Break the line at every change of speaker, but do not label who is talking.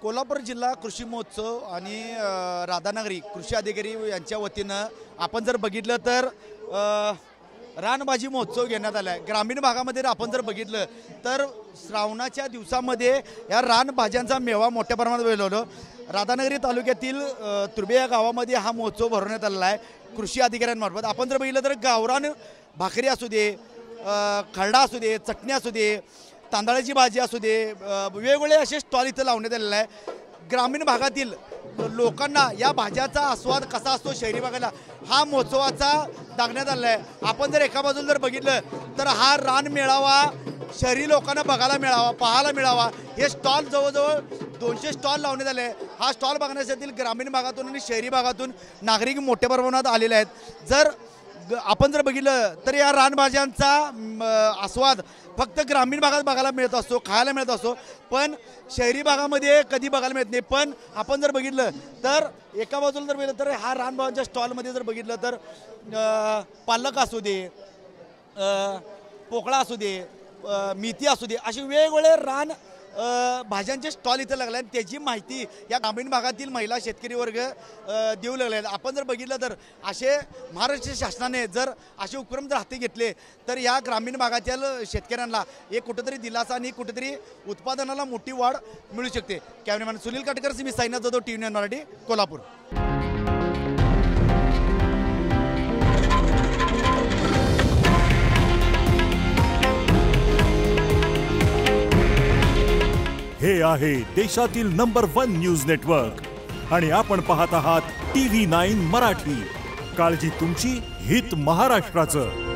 कोल्हापूर जिल्हा कृषी महोत्सव आणि राधानगरी कृषी अधिकारी यांच्या वतीनं आपण जर बघितलं तर रानभाजी महोत्सव घेण्यात आला आहे। ग्रामीण भागामध्ये आपण जर बघितलं तर श्रावणाच्या दिवसामध्ये या रानभाज्यांचा मेवा मोठ्या प्रमाणात मिळवला। राधानगरी तालुक्यातील तुर्बे या गावामध्ये हा महोत्सव भरवण्यात आलेला आहे कृषी अधिकाऱ्यांमार्फत। आपण जर बघितलं तर गावरान भाकरी असू दे, खरडा असू दे, चटणी असू दे, तांदळाची भाजी असू दे, वेगवेगळे असे स्टॉल इथं लावण्यात आलेले आहे। ग्रामीण भागातील लोकांना या भाज्याचा आस्वाद कसा असतो शहरी भागाला हा महोत्सवाचा दाखवण्यात आलेला आहे। आपण जर एका बाजूला जर बघितलं तर हा रान मेळावा शहरी लोकांना बघायला मिळावा, पाहायला मिळावा। हे स्टॉल जवळजवळ 200 स्टॉल लावण्यात आले। हा स्टॉल बघण्यासाठी ग्रामीण भागातून आणि शहरी भागातून नागरिक मोठ्या प्रमाणात आलेले आहेत। जर आपण जर बघितलं तर या रानभाज्यांचा आस्वाद फक्त ग्रामीण भागात बघायला मिळत असतो, खायला मिळत असतो, पण शहरी भागामध्ये कधी बघायला मिळत नाही। पण आपण जर बघितलं तर एका बाजूला जर बघितलं तर हा रानभाज्यांच्या स्टॉलमध्ये जर बघितलं तर पालक असू दे, पोकळा असू दे, मेथी असू दे, असे वेगवेगळे रान भाज्यांचे स्टॉल इथे लागले आणि त्याची माहिती या ग्रामीण भागातील महिला शेतकरी वर्ग देऊ लागले आहेत। आपण जर बघितलं तर असे महाराष्ट्र शासनाने जर असे उपक्रम जर हाती घेतले तर या ग्रामीण भागातील शेतकऱ्यांना एक कुठेतरी दिलासा आणि कुठेतरी उत्पादनाला मोठी वाढ मिळू शकते। कॅमेरामॅन सुनील काटकर, मी साईनाथ जाधव, TV9 मराठी, कोल्हापूर।
हे आहे देशातील नंबर 1 न्यूज नेटवर्क आणि आपण पाहत आहात TV9 मराठी। काळजी तुमची, हित महाराष्ट्राचं।